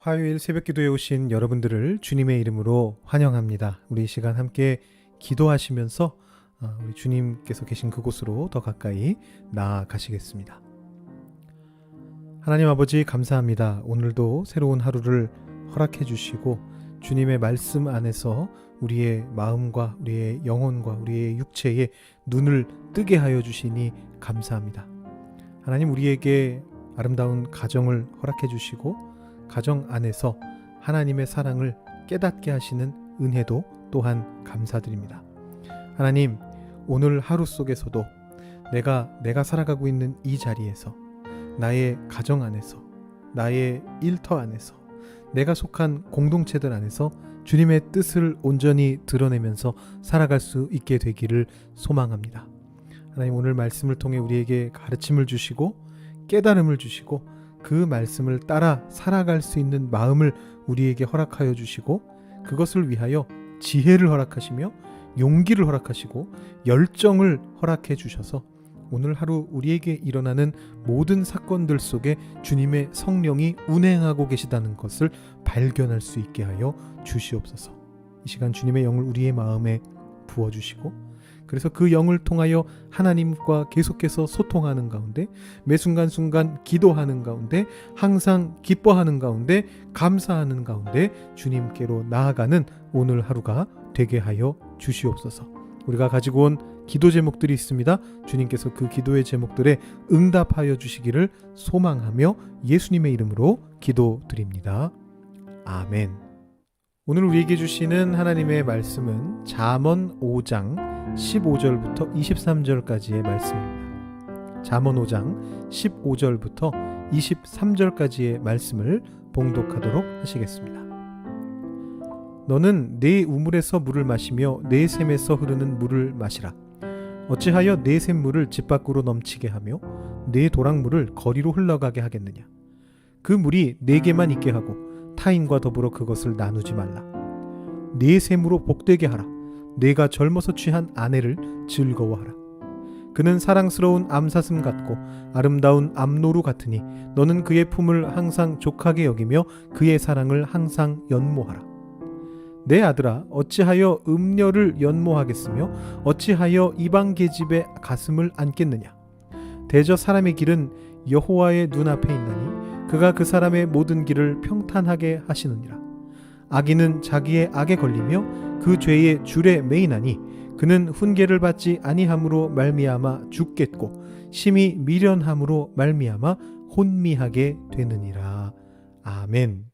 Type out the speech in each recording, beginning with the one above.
화요일 새벽 기도에 오신 여러분들을 주님의 이름으로 환영합니다. 우리 이 시간 함께 기도하시면서 우리 주님께서 계신 그곳으로 더 가까이 나아가시겠습니다. 하나님 아버지 감사합니다. 오늘도 새로운 하루를 허락해 주시고 주님의 말씀 안에서 우리의 마음과 우리의 영혼과 우리의 육체에 눈을 뜨게 하여 주시니 감사합니다. 하나님 우리에게 아름다운 가정을 허락해 주시고 가정 안에서 하나님의 사랑을 깨닫게 하시는 은혜도 또한 감사드립니다. 하나님, 오늘 하루 속에서도 내가 살아가고 있는 이 자리에서 나의 가정 안에서 나의 일터 안에서 내가 속한 공동체들 안에서 주님의 뜻을 온전히 드러내면서 살아갈 수 있게 되기를 소망합니다. 하나님 오늘 말씀을 통해 우리에게 가르침을 주시고 깨달음을 주시고 그 말씀을 따라 살아갈 수 있는 마음을 우리에게 허락하여 주시고 그것을 위하여 지혜를 허락하시며 용기를 허락하시고 열정을 허락해 주셔서 오늘 하루 우리에게 일어나는 모든 사건들 속에 주님의 성령이 운행하고 계시다는 것을 발견할 수 있게 하여 주시옵소서. 이 시간 주님의 영을 우리의 마음에 부어주시고 그래서 그 영을 통하여 하나님과 계속해서 소통하는 가운데 매 순간순간 기도하는 가운데 항상 기뻐하는 가운데 감사하는 가운데 주님께로 나아가는 오늘 하루가 되게 하여 주시옵소서. 우리가 가지고 온 기도 제목들이 있습니다. 주님께서 그 기도의 제목들에 응답하여 주시기를 소망하며 예수님의 이름으로 기도드립니다. 아멘. 오늘 우리에게 주시는 하나님의 말씀은 잠언 5장 15절부터 23절까지의 말씀입니다. 잠언 5장 15절부터 23절까지의 말씀을 봉독하도록 하시겠습니다. 너는 내 우물에서 물을 마시며 내 샘에서 흐르는 물을 마시라. 어찌하여 내 샘물을 집 밖으로 넘치게 하며 내 도랑물을 거리로 흘러가게 하겠느냐. 그 물이 내게만 있게 하고 타인과 더불어 그것을 나누지 말라. 내 샘으로 복되게 하라. 내가 젊어서 취한 아내를 즐거워하라. 그는 사랑스러운 암사슴 같고 아름다운 암노루 같으니 너는 그의 품을 항상 족하게 여기며 그의 사랑을 항상 연모하라. 내 아들아, 어찌하여 음녀를 연모하겠으며 어찌하여 이방 계집의 가슴을 안겠느냐. 대저 사람의 길은 여호와의 눈앞에 있나니 그가 그 사람의 모든 길을 평탄하게 하시느니라. 악인은 자기의 악에 걸리며 그 죄의 줄에 매이나니 그는 훈계를 받지 아니함으로 말미암아 죽겠고 심히 미련함으로 말미암아 혼미하게 되느니라. 아멘.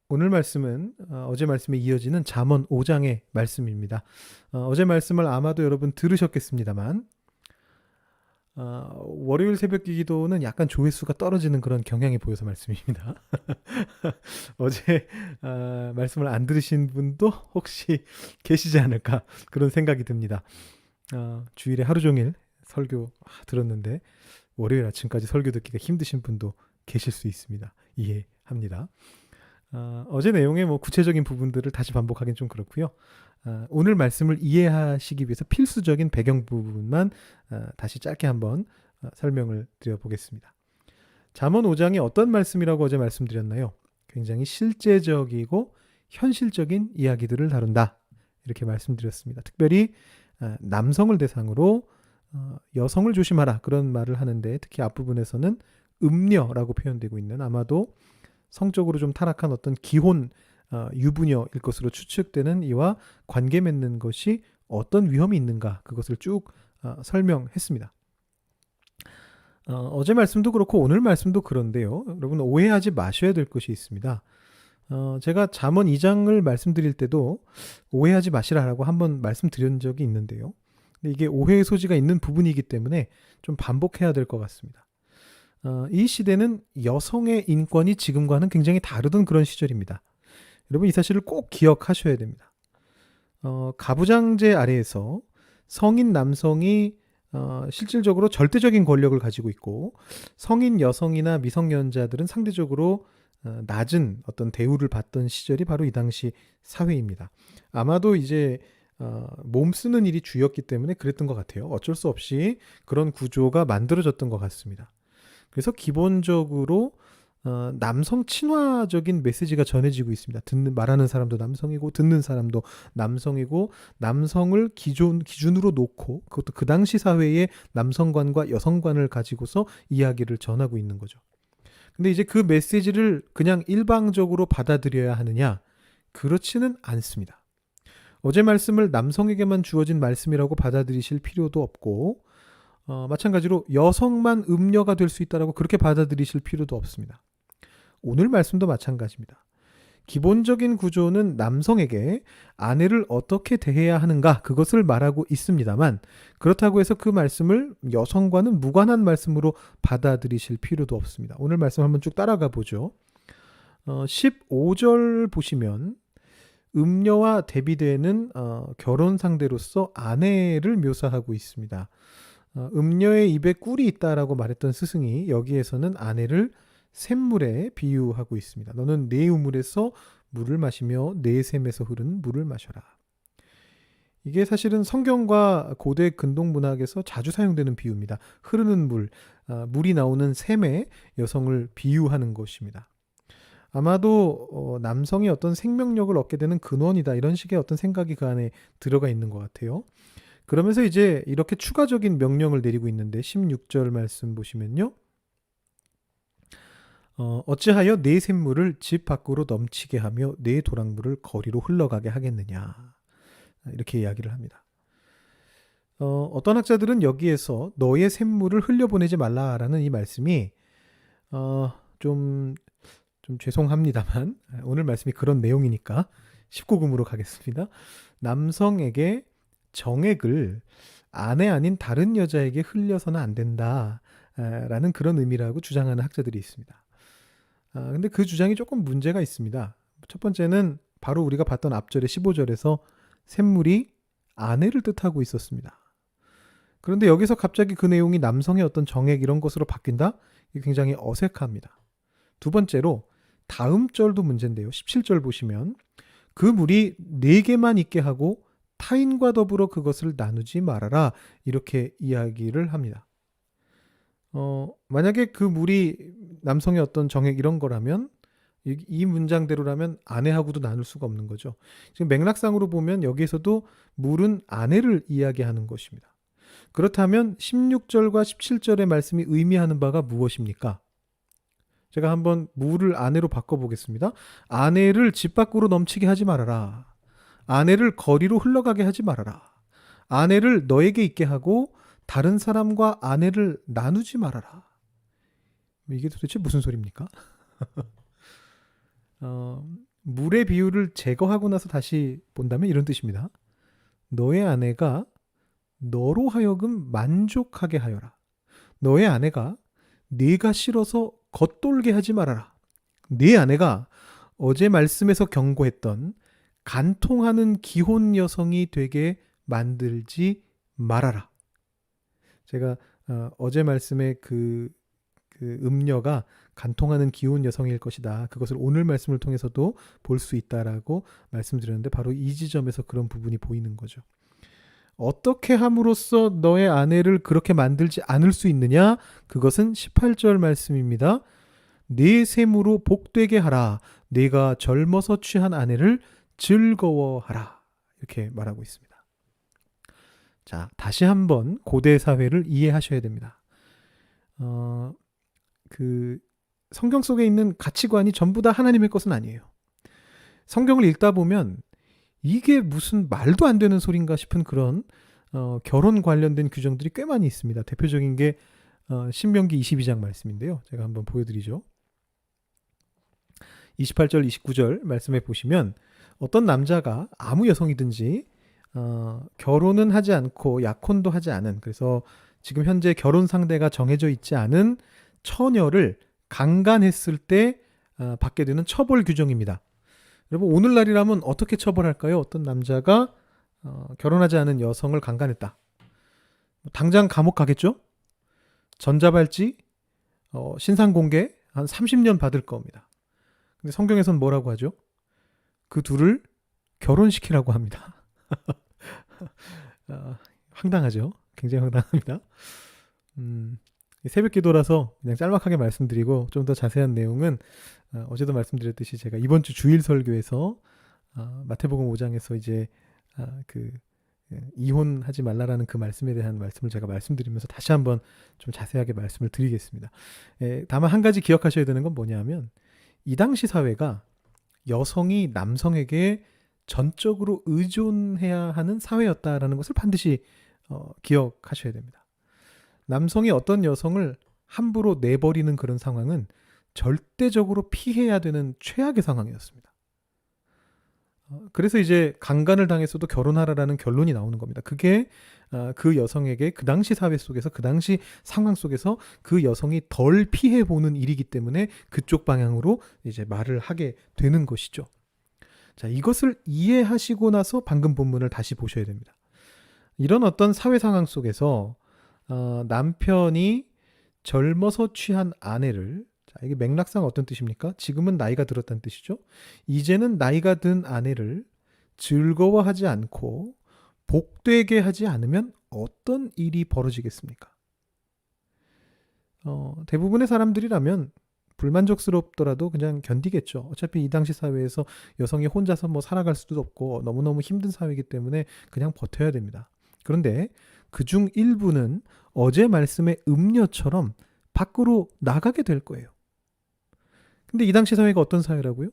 오늘 말씀은 어제 말씀에 이어지는 잠언 5장의 말씀입니다. 어제 말씀을 아마도 여러분 들으셨겠습니다만 월요일 새벽 기도는 약간 조회수가 떨어지는 그런 경향이 보여서 말씀입니다. 어제 말씀을 안 들으신 분도 혹시 계시지 않을까 그런 생각이 듭니다. 주일에 하루 종일 설교 들었는데 월요일 아침까지 설교 듣기가 힘드신 분도 계실 수 있습니다. 이해합니다. 어제 내용의 구체적인 부분들을 다시 반복하기는 좀 그렇고요. 오늘 말씀을 이해하시기 위해서 필수적인 배경 부분만 다시 짧게 한번 설명을 드려보겠습니다. 잠언 5장이 어떤 말씀이라고 어제 말씀드렸나요? 굉장히 실제적이고 현실적인 이야기들을 다룬다. 이렇게 말씀드렸습니다. 특별히 남성을 대상으로 여성을 조심하라 그런 말을 하는데 특히 앞부분에서는 음녀라고 표현되고 있는 아마도 성적으로 좀 타락한 어떤 기혼 유부녀일 것으로 추측되는 이와 관계 맺는 것이 어떤 위험이 있는가 그것을 쭉 설명했습니다. 어제 말씀도 그렇고 오늘 말씀도 그런데요. 여러분 오해하지 마셔야 될 것이 있습니다. 제가 잠언 2장을 말씀드릴 때도 오해하지 마시라라고 한번 말씀드린 적이 있는데요. 근데 이게 오해의 소지가 있는 부분이기 때문에 좀 반복해야 될 것 같습니다. 이 시대는 여성의 인권이 지금과는 굉장히 다르던 그런 시절입니다. 여러분 이 사실을 꼭 기억하셔야 됩니다. 가부장제 아래에서 성인 남성이 실질적으로 절대적인 권력을 가지고 있고 성인 여성이나 미성년자들은 상대적으로 낮은 어떤 대우를 받던 시절이 바로 이 당시 사회입니다. 아마도 이제 몸 쓰는 일이 주였기 때문에 그랬던 것 같아요. 어쩔 수 없이 그런 구조가 만들어졌던 것 같습니다. 그래서 기본적으로 남성 친화적인 메시지가 전해지고 있습니다. 말하는 사람도 남성이고 듣는 사람도 남성이고 남성을 기준으로 놓고 그것도 그 당시 사회의 남성관과 여성관을 가지고서 이야기를 전하고 있는 거죠. 근데 이제 그 메시지를 그냥 일방적으로 받아들여야 하느냐? 그렇지는 않습니다. 어제 말씀을 남성에게만 주어진 말씀이라고 받아들이실 필요도 없고 마찬가지로 여성만 음녀가 될 수 있다라고 그렇게 받아들이실 필요도 없습니다. 오늘 말씀도 마찬가지입니다. 기본적인 구조는 남성에게 아내를 어떻게 대해야 하는가 그것을 말하고 있습니다만 그렇다고 해서 그 말씀을 여성과는 무관한 말씀으로 받아들이실 필요도 없습니다. 오늘 말씀 한번 쭉 따라가 보죠. 15절 보시면 음녀와 대비되는 결혼 상대로서 아내를 묘사하고 있습니다. 음녀의 입에 꿀이 있다라고 말했던 스승이 여기에서는 아내를 샘물에 비유하고 있습니다. 너는 내 우물에서 물을 마시며 내 샘에서 흐르는 물을 마셔라. 이게 사실은 성경과 고대 근동 문학에서 자주 사용되는 비유입니다. 흐르는 물, 물이 나오는 샘에 여성을 비유하는 것입니다. 아마도 남성이 어떤 생명력을 얻게 되는 근원이다 이런 식의 어떤 생각이 그 안에 들어가 있는 것 같아요. 그러면서 이제 이렇게 추가적인 명령을 내리고 있는데 16절 말씀 보시면요. 어찌하여 내 샘물을 집 밖으로 넘치게 하며 내 도랑물을 거리로 흘러가게 하겠느냐. 이렇게 이야기를 합니다. 어떤 학자들은 여기에서 너의 샘물을 흘려보내지 말라라는 이 말씀이 좀 죄송합니다만 오늘 말씀이 그런 내용이니까 19금으로 가겠습니다. 남성에게 정액을 아내 아닌 다른 여자에게 흘려서는 안 된다라는 그런 의미라고 주장하는 학자들이 있습니다. 근데 그 주장이 조금 문제가 있습니다. 첫 번째는 바로 우리가 봤던 앞절의 15절에서 샘물이 아내를 뜻하고 있었습니다. 그런데 여기서 갑자기 그 내용이 남성의 어떤 정액 이런 것으로 바뀐다? 이게 굉장히 어색합니다. 두 번째로 다음 절도 문제인데요. 17절 보시면 그 물이 네게만 있게 하고 타인과 더불어 그것을 나누지 말아라 이렇게 이야기를 합니다. 만약에 그 물이 남성의 어떤 정액 이런 거라면 이 문장대로라면 아내하고도 나눌 수가 없는 거죠. 지금 맥락상으로 보면 여기에서도 물은 아내를 이야기하는 것입니다. 그렇다면 16절과 17절의 말씀이 의미하는 바가 무엇입니까? 제가 한번 물을 아내로 바꿔보겠습니다. 아내를 집 밖으로 넘치게 하지 말아라. 아내를 거리로 흘러가게 하지 말아라. 아내를 너에게 있게 하고 다른 사람과 아내를 나누지 말아라. 이게 도대체 무슨 소리입니까? 물의 비유를 제거하고 나서 다시 본다면 이런 뜻입니다. 너의 아내가 너로 하여금 만족하게 하여라. 너의 아내가 네가 싫어서 겉돌게 하지 말아라. 네 아내가 어제 말씀에서 경고했던 간통하는 기혼 여성이 되게 만들지 말아라. 제가 어제 말씀에 그 음녀가 간통하는 기혼 여성일 것이다. 그것을 오늘 말씀을 통해서도 볼 수 있다라고 말씀드렸는데 바로 이 지점에서 그런 부분이 보이는 거죠. 어떻게 함으로써 너의 아내를 그렇게 만들지 않을 수 있느냐? 그것은 18절 말씀입니다. 네 셈으로 복되게 하라. 네가 젊어서 취한 아내를 즐거워하라. 이렇게 말하고 있습니다. 자, 다시 한번 고대 사회를 이해하셔야 됩니다. 그 성경 속에 있는 가치관이 전부 다 하나님의 것은 아니에요. 성경을 읽다 보면 이게 무슨 말도 안 되는 소린가 싶은 그런 결혼 관련된 규정들이 꽤 많이 있습니다. 대표적인 게 신명기 22장 말씀인데요. 제가 한번 보여드리죠. 28절, 29절 말씀에 보시면 어떤 남자가 아무 여성이든지 결혼은 하지 않고 약혼도 하지 않은, 그래서 지금 현재 결혼 상대가 정해져 있지 않은 처녀를 강간했을 때 받게 되는 처벌 규정입니다. 여러분, 오늘날이라면 어떻게 처벌할까요? 어떤 남자가 결혼하지 않은 여성을 강간했다. 당장 감옥 가겠죠? 전자발찌, 신상공개 한 30년 받을 겁니다. 근데 성경에서는 뭐라고 하죠? 그 둘을 결혼시키라고 합니다. 황당하죠? 굉장히 황당합니다. 새벽 기도라서 그냥 짤막하게 말씀드리고 좀 더 자세한 내용은 어제도 말씀드렸듯이 제가 이번 주 주일 설교에서 마태복음 5장에서 이제 그 이혼하지 말라라는 그 말씀에 대한 말씀을 제가 말씀드리면서 다시 한번 좀 자세하게 말씀을 드리겠습니다. 다만 한 가지 기억하셔야 되는 건 뭐냐면 이 당시 사회가 여성이 남성에게 전적으로 의존해야 하는 사회였다라는 것을 반드시 기억하셔야 됩니다. 남성이 어떤 여성을 함부로 내버리는 그런 상황은 절대적으로 피해야 되는 최악의 상황이었습니다. 그래서 이제 강간을 당했어도 결혼하라라는 결론이 나오는 겁니다. 그게 그 여성에게 그 당시 사회 속에서 그 당시 상황 속에서 그 여성이 덜 피해 보는 일이기 때문에 그쪽 방향으로 이제 말을 하게 되는 것이죠. 자, 이것을 이해하시고 나서 방금 본문을 다시 보셔야 됩니다. 이런 어떤 사회 상황 속에서 남편이 젊어서 취한 아내를, 자, 이게 맥락상 어떤 뜻입니까? 지금은 나이가 들었다는 뜻이죠. 이제는 나이가 든 아내를 즐거워하지 않고 복되게 하지 않으면 어떤 일이 벌어지겠습니까? 대부분의 사람들이라면 불만족스럽더라도 그냥 견디겠죠. 어차피 이 당시 사회에서 여성이 혼자서 뭐 살아갈 수도 없고 너무너무 힘든 사회이기 때문에 그냥 버텨야 됩니다. 그런데 그중 일부는 어제 말씀의 음녀처럼 밖으로 나가게 될 거예요. 근데 이 당시 사회가 어떤 사회라고요?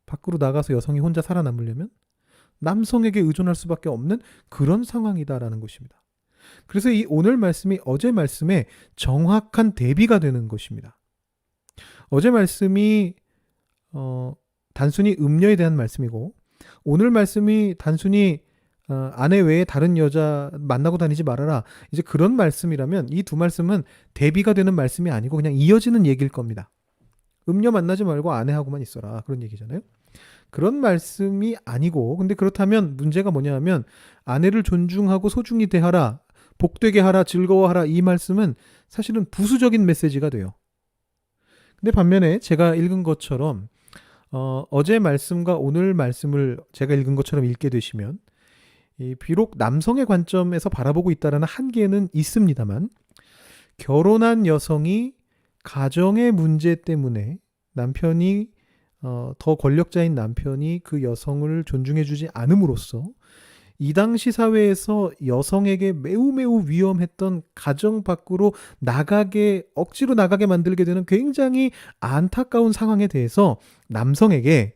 밖으로 나가서 여성이 혼자 살아남으려면 남성에게 의존할 수밖에 없는 그런 상황이다라는 것입니다. 그래서 이 오늘 말씀이 어제 말씀에 정확한 대비가 되는 것입니다. 어제 말씀이 단순히 음녀에 대한 말씀이고 오늘 말씀이 단순히 아내 외에 다른 여자 만나고 다니지 말아라. 이제 그런 말씀이라면 이 두 말씀은 대비가 되는 말씀이 아니고 그냥 이어지는 얘기일 겁니다. 음녀 만나지 말고 아내하고만 있어라. 그런 얘기잖아요. 그런 말씀이 아니고 근데 그렇다면 문제가 뭐냐 하면 아내를 존중하고 소중히 대하라. 복되게 하라. 즐거워하라. 이 말씀은 사실은 부수적인 메시지가 돼요. 근데 반면에 제가 읽은 것처럼 어제 말씀과 오늘 말씀을 제가 읽은 것처럼 읽게 되시면 비록 남성의 관점에서 바라보고 있다라는 한계는 있습니다만 결혼한 여성이 가정의 문제 때문에 남편이 더 권력자인 남편이 그 여성을 존중해주지 않음으로써 이 당시 사회에서 여성에게 매우 위험했던 가정 밖으로 억지로 나가게 만들게 되는 굉장히 안타까운 상황에 대해서 남성에게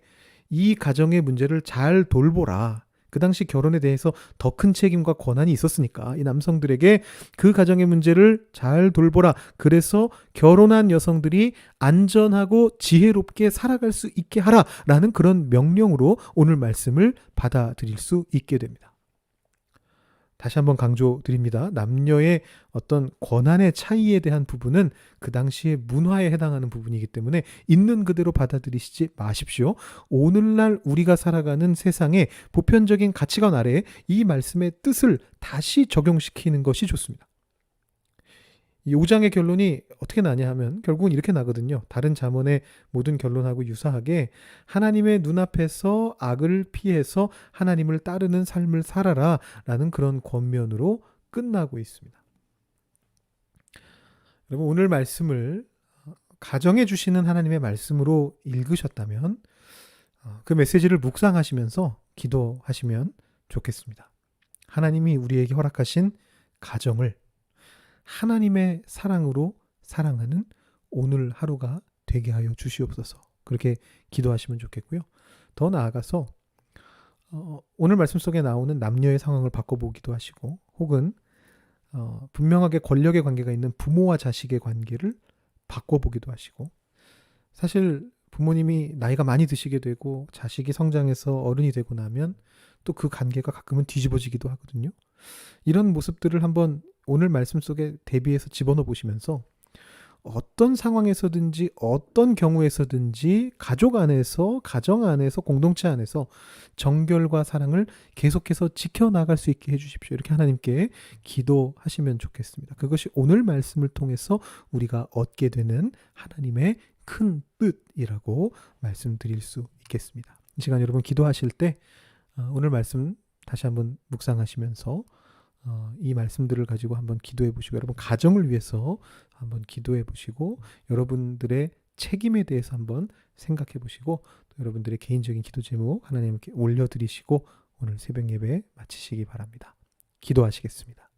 이 가정의 문제를 잘 돌보라. 그 당시 결혼에 대해서 더 큰 책임과 권한이 있었으니까 이 남성들에게 그 가정의 문제를 잘 돌보라. 그래서 결혼한 여성들이 안전하고 지혜롭게 살아갈 수 있게 하라라는 그런 명령으로 오늘 말씀을 받아들일 수 있게 됩니다. 다시 한번 강조드립니다. 남녀의 어떤 권한의 차이에 대한 부분은 그 당시의 문화에 해당하는 부분이기 때문에 있는 그대로 받아들이시지 마십시오. 오늘날 우리가 살아가는 세상의 보편적인 가치관 아래에 이 말씀의 뜻을 다시 적용시키는 것이 좋습니다. 이 5장의 결론이 어떻게 나냐 하면 결국은 이렇게 나거든요. 다른 잠언의 모든 결론하고 유사하게 하나님의 눈앞에서 악을 피해서 하나님을 따르는 삶을 살아라 라는 그런 권면으로 끝나고 있습니다. 여러분 오늘 말씀을 가정해 주시는 하나님의 말씀으로 읽으셨다면 그 메시지를 묵상하시면서 기도하시면 좋겠습니다. 하나님이 우리에게 허락하신 가정을 하나님의 사랑으로 사랑하는 오늘 하루가 되게 하여 주시옵소서. 그렇게 기도하시면 좋겠고요. 더 나아가서 오늘 말씀 속에 나오는 남녀의 상황을 바꿔보기도 하시고 혹은 분명하게 권력의 관계가 있는 부모와 자식의 관계를 바꿔보기도 하시고 사실 부모님이 나이가 많이 드시게 되고 자식이 성장해서 어른이 되고 나면 또 그 관계가 가끔은 뒤집어지기도 하거든요. 이런 모습들을 한번 오늘 말씀 속에 대비해서 집어넣어 보시면서 어떤 상황에서든지 어떤 경우에서든지 가족 안에서 가정 안에서 공동체 안에서 정결과 사랑을 계속해서 지켜나갈 수 있게 해주십시오. 이렇게 하나님께 기도하시면 좋겠습니다. 그것이 오늘 말씀을 통해서 우리가 얻게 되는 하나님의 큰 뜻이라고 말씀드릴 수 있겠습니다. 이 시간 여러분 기도하실 때 오늘 말씀 다시 한번 묵상하시면서 이 말씀들을 가지고 한번 기도해 보시고 여러분 가정을 위해서 한번 기도해 보시고 여러분들의 책임에 대해서 한번 생각해 보시고 또 여러분들의 개인적인 기도 제목 하나님께 올려드리시고 오늘 새벽 예배 마치시기 바랍니다. 기도하시겠습니다.